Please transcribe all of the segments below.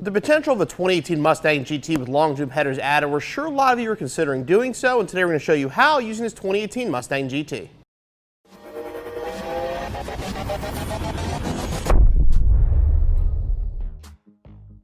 With the potential of a 2018 Mustang GT with long tube headers added, we're sure a lot of you are considering doing so, and today we're going to show you how using this 2018 Mustang GT.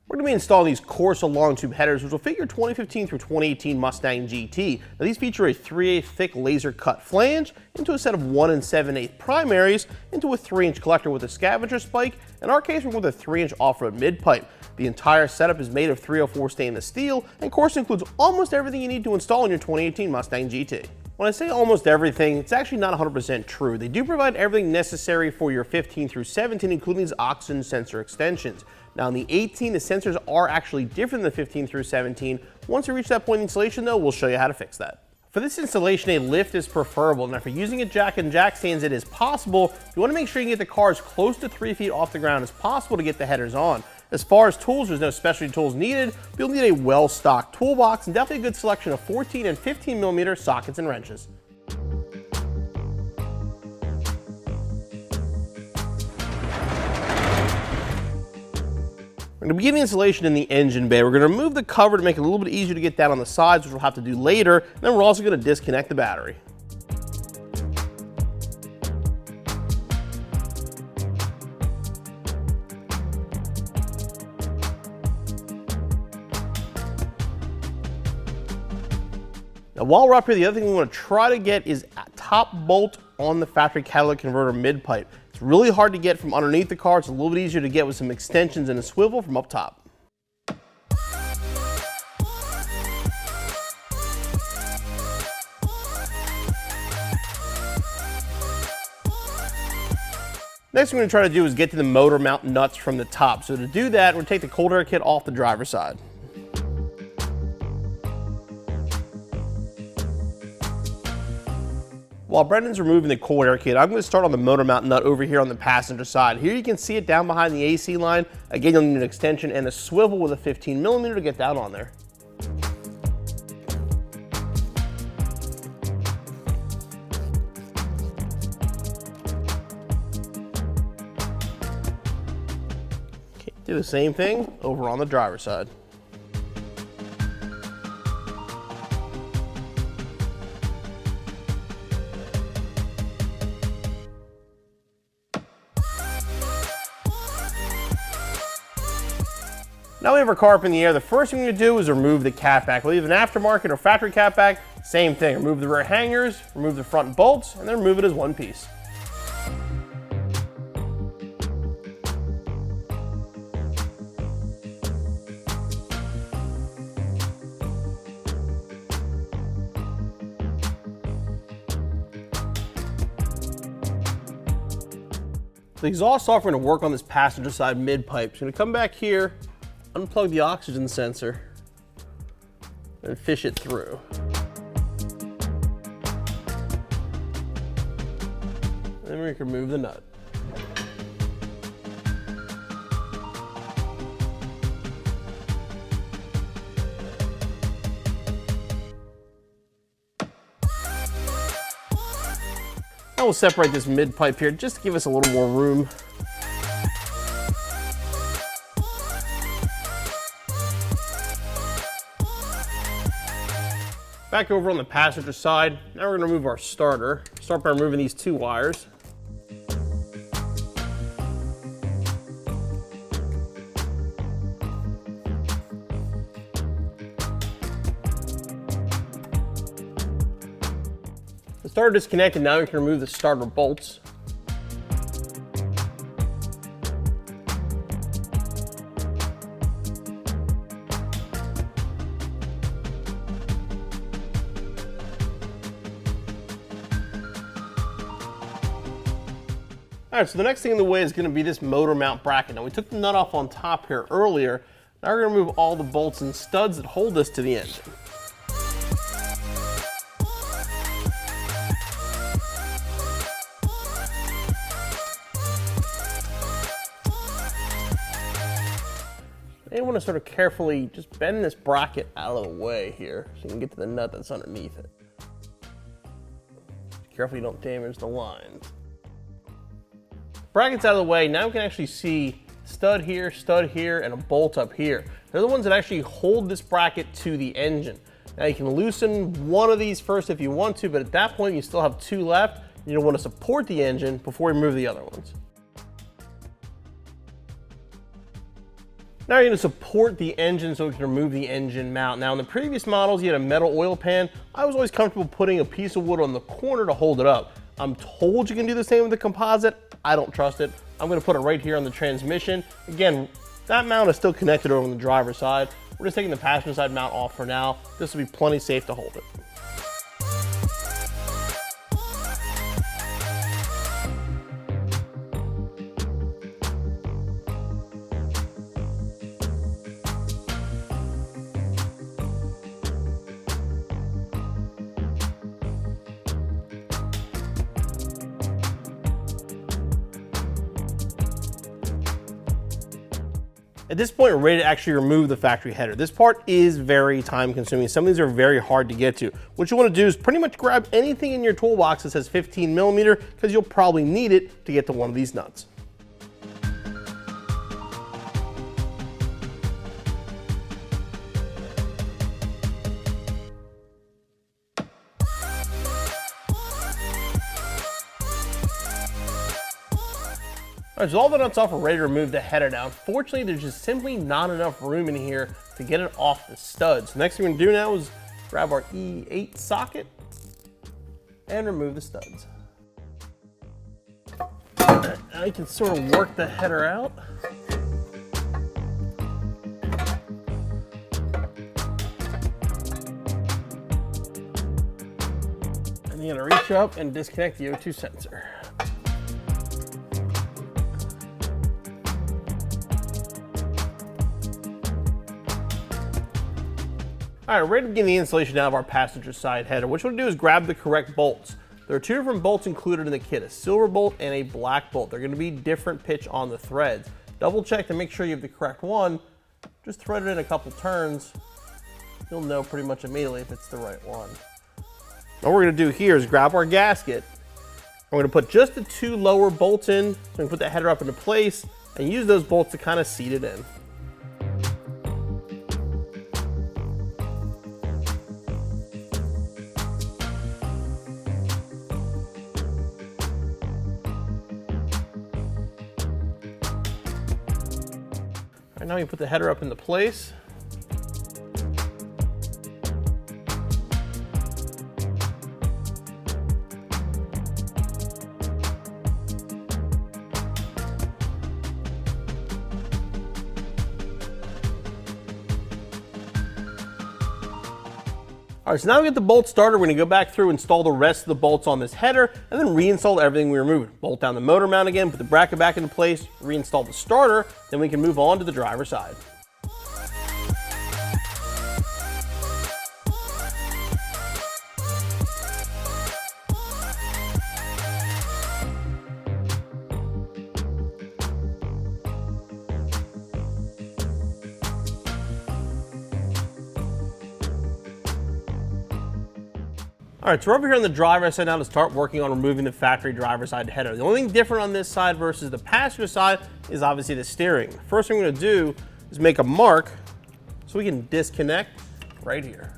We're going to be installing these Corsa long tube headers, which will fit your 2015 through 2018 Mustang GT. Now these feature a 3/8 thick laser cut flange into a set of 1 7/8 primaries into a 3-inch collector with a scavenger spike. In our case, we're with a 3-inch off-road mid-pipe. The entire setup is made of 304 stainless steel, and Corsa includes almost everything you need to install in your 2018 Mustang GT. When I say almost everything, it's actually not 100% true. They do provide everything necessary for your 15 through 17, including these oxygen sensor extensions. Now in the 18, the sensors are actually different than the 15 through 17. Once you reach that point in installation though, we'll show you how to fix that. For this installation, a lift is preferable. Now for using a jack and jack stands, it is possible. You want to make sure you get the car as close to 3 feet off the ground as possible to get the headers on. As far as tools, there's no specialty tools needed, but you'll need a well-stocked toolbox and definitely a good selection of 14 and 15 millimeter sockets and wrenches. We're going to begin the installation in the engine bay. We're going to remove the cover to make it a little bit easier to get down on the sides, which we'll have to do later. And then we're also going to disconnect the battery. Now while we're up here, the other thing we want to try to get is a top bolt on the factory catalytic converter mid-pipe. It's really hard to get from underneath the car. It's a little bit easier to get with some extensions and a swivel from up top. Next thing we're going to try to do is get to the motor mount nuts from the top. So to do that, we're going to take the cold air kit off the driver's side. While Brendan's removing the cold air kit, I'm going to start on the motor mount nut over here on the passenger side. Here you can see it down behind the AC line. Again, you'll need an extension and a swivel with a 15 millimeter to get down on there. Okay, do the same thing over on the driver's side. Now we have our car up in the air. The first thing we're going to do is remove the catback. We'll leave an aftermarket or factory catback. Same thing. Remove the rear hangers, remove the front bolts, and then remove it as one piece. The exhaust off, we're going to work on this passenger side mid-pipe. So I'm going to come back here, unplug the oxygen sensor, and fish it through. Then we can remove the nut. Now we'll separate this mid-pipe here just to give us a little more room. Back over on the passenger side, now we're going to remove our starter. Start by removing these 2 wires. The starter disconnected, now we can remove the starter bolts. All right, so the next thing in the way is going to be this motor mount bracket. Now we took the nut off on top here earlier. Now we're going to remove all the bolts and studs that hold this to the engine. Then you want to sort of carefully just bend this bracket out of the way here so you can get to the nut that's underneath it. Careful you don't damage the lines. Bracket's out of the way, now we can actually see stud here, and a bolt up here. They're the ones that actually hold this bracket to the engine. Now you can loosen one of these first if you want to, but at that point you still have two left. You don't want to support the engine before you remove the other ones. Now you're going to support the engine so we can remove the engine mount. Now in the previous models you had a metal oil pan. I was always comfortable putting a piece of wood on the corner to hold it up. I'm told you can do the same with the composite. I don't trust it. I'm going to put it right here on the transmission. Again, that mount is still connected over on the driver's side. We're just taking the passenger side mount off for now. This will be plenty safe to hold it. At this point, we're ready to actually remove the factory header. This part is very time consuming. Some of these are very hard to get to. What you want to do is pretty much grab anything in your toolbox that says 15 millimeter, because you'll probably need it to get to one of these nuts. All right, so all the nuts off, we're ready to remove the header now. Unfortunately, there's just simply not enough room in here to get it off the studs. So next thing we're gonna do now is grab our E8 socket and remove the studs. All right, now you can sort of work the header out. And you're gonna reach up and disconnect the O2 sensor. All right, we're ready to begin the installation now of our passenger side header. What you want to do is grab the correct bolts. There are two different bolts included in the kit, a silver bolt and a black bolt. They're going to be different pitch on the threads. Double check to make sure you have the correct one. Just thread it in a couple turns. You'll know pretty much immediately if it's the right one. What we're going to do here is grab our gasket. We're going to put just the two lower bolts in so we can put the header up into place and use those bolts to kind of seat it in. All right, now you put the header up into place. All right, so now we get the bolt started. We're gonna go back through, install the rest of the bolts on this header, and then reinstall everything we removed. Bolt down the motor mount again, put the bracket back into place, reinstall the starter, then we can move on to the driver's side. All right, so we're over here on the driver's side now to start working on removing the factory driver's side header. The only thing different on this side versus the passenger side is obviously the steering. First thing we're gonna do is make a mark so we can disconnect right here.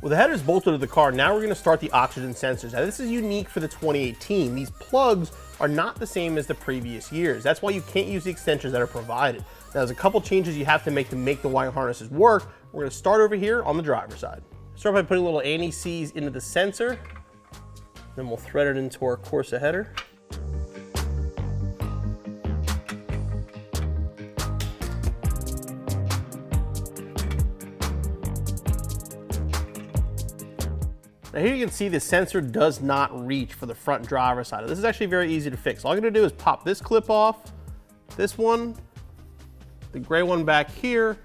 With the headers bolted to the car, now we're going to start the oxygen sensors. Now this is unique for the 2018. These plugs are not the same as the previous years. That's why you can't use the extensions that are provided. Now there's a couple changes you have to make the wiring harnesses work. We're going to start over here on the driver's side. Start by putting little anti-seize into the sensor. Then we'll thread it into our Corsa header. Now here you can see the sensor does not reach for the front driver's side. This is actually very easy to fix. All I'm gonna do is pop this clip off, this one, the gray one back here,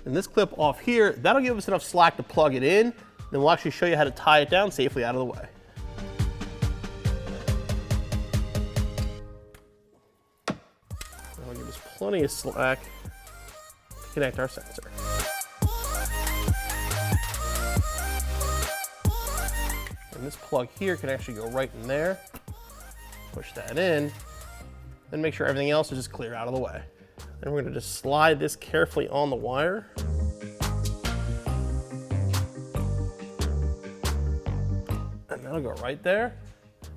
and this clip off here. That'll give us enough slack to plug it in. Then we'll actually show you how to tie it down safely out of the way. That'll give us plenty of slack to connect our sensor. And this plug here can actually go right in there. Push that in, then make sure everything else is just clear out of the way. Then we're gonna just slide this carefully on the wire. And that'll go right there.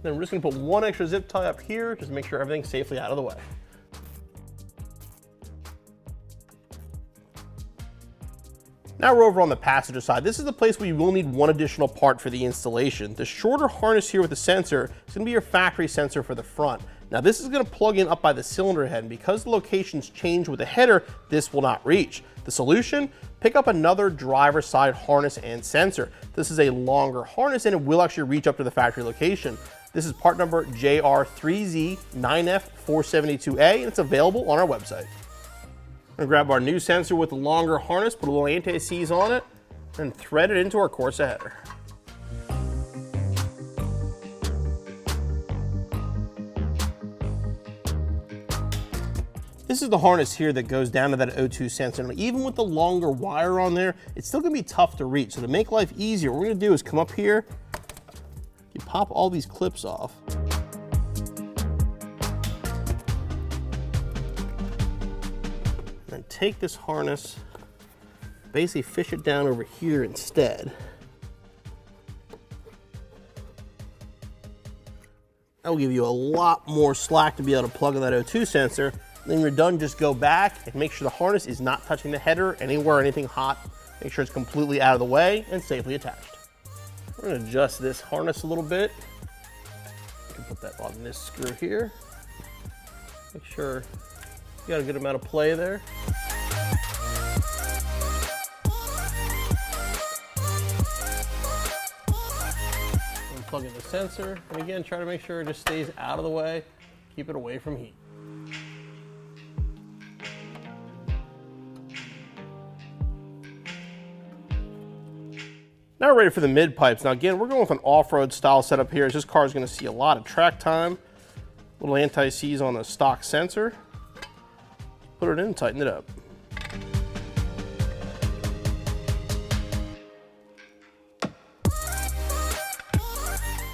Then we're just gonna put one extra zip tie up here, just to make sure everything's safely out of the way. Now we're over on the passenger side. This is the place where you will need one additional part for the installation. The shorter harness here with the sensor is going to be your factory sensor for the front. Now this is going to plug in up by the cylinder head, and because the locations change with the header, this will not reach. The solution? Pick up another driver's side harness and sensor. This is a longer harness and it will actually reach up to the factory location. This is part number JR3Z9F472A and it's available on our website. I'm gonna grab our new sensor with the longer harness, put a little anti-seize on it, and thread it into our Corsa header. This is the harness here that goes down to that O2 sensor. And even with the longer wire on there, it's still gonna be tough to reach. So to make life easier, what we're gonna do is come up here, you pop all these clips off. And take this harness, basically fish it down over here instead. That will give you a lot more slack to be able to plug in that O2 sensor. Then you're done, just go back and make sure the harness is not touching the header anywhere, anything hot. Make sure it's completely out of the way and safely attached. We're gonna adjust this harness a little bit. You can put that on this screw here. Make sure you got a good amount of play there. Plug in the sensor, and again, try to make sure it just stays out of the way. Keep it away from heat. Now we're ready for the mid pipes. Now again, we're going with an off-road style setup here, as this car is going to see a lot of track time. Little anti-seize on the stock sensor. Put it in, tighten it up.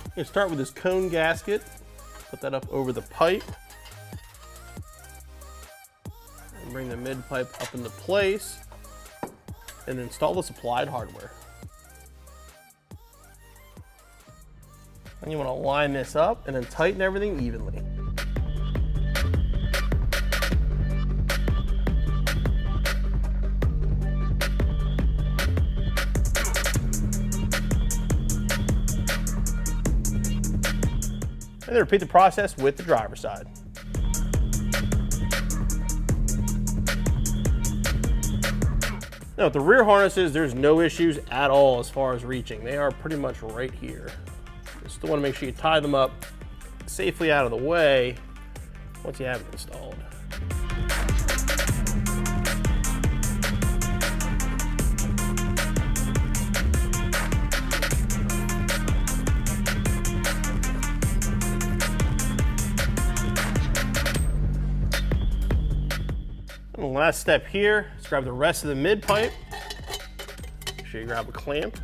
I'm going to start with this cone gasket, put that up over the pipe, and bring the mid pipe up into place, and install the supplied hardware. And you want to line this up and then tighten everything evenly. And then repeat the process with the driver's side. Now with the rear harnesses, there's no issues at all as far as reaching. They are pretty much right here. You still want to make sure you tie them up safely out of the way once you have it installed. And the last step here is grab the rest of the mid pipe. Make sure you grab a clamp.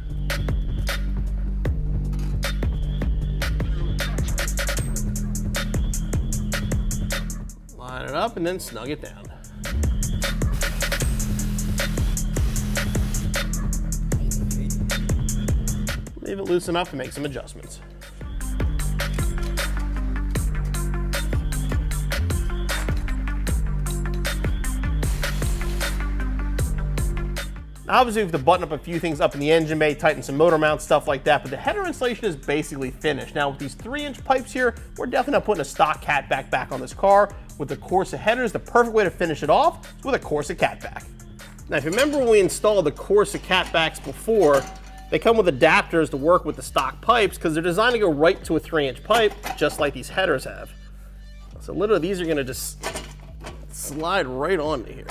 Line it up and then snug it down. leave it loose enough to make some adjustments. Obviously, we have to button up a few things up in the engine bay, tighten some motor mounts, stuff like that, but the header installation is basically finished. Now, with these 3-inch pipes here, we're definitely not putting a stock catback back on this car. With the Corsa headers, the perfect way to finish it off is with a Corsa catback. Now, if you remember when we installed the Corsa catbacks before, they come with adapters to work with the stock pipes because they're designed to go right to a 3-inch pipe, just like these headers have. So literally, these are gonna just slide right onto here.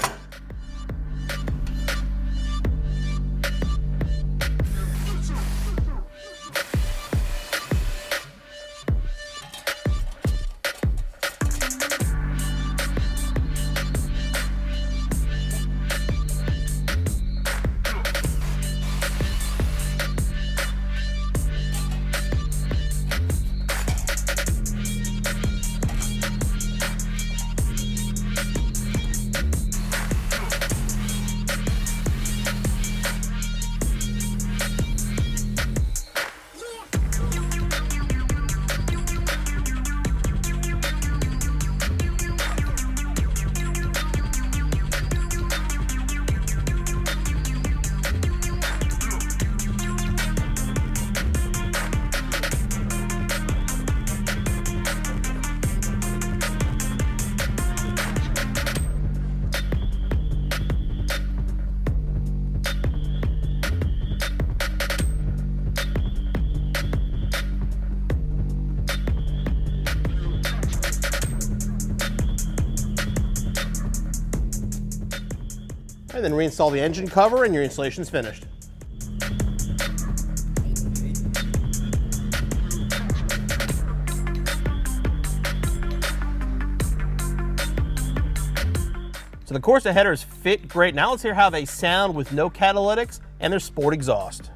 And then reinstall the engine cover and your installation's finished. So the Corsa headers fit great. Now let's hear how they sound with no catalytics and their sport exhaust.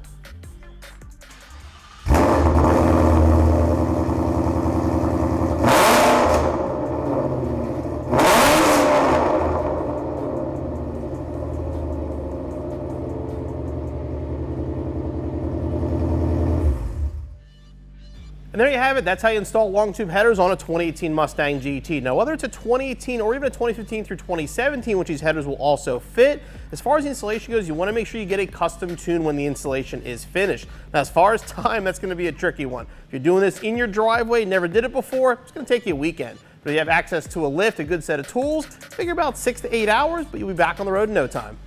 And there you have it. That's how you install long tube headers on a 2018 Mustang GT. Now, whether it's a 2018 or even a 2015 through 2017, which these headers will also fit, as far as the installation goes, you want to make sure you get a custom tune when the installation is finished. Now, as far as time, that's going to be a tricky one. If you're doing this in your driveway, never did it before, it's going to take you a weekend. But if you have access to a lift, a good set of tools, figure about 6 to 8 hours, but you'll be back on the road in no time.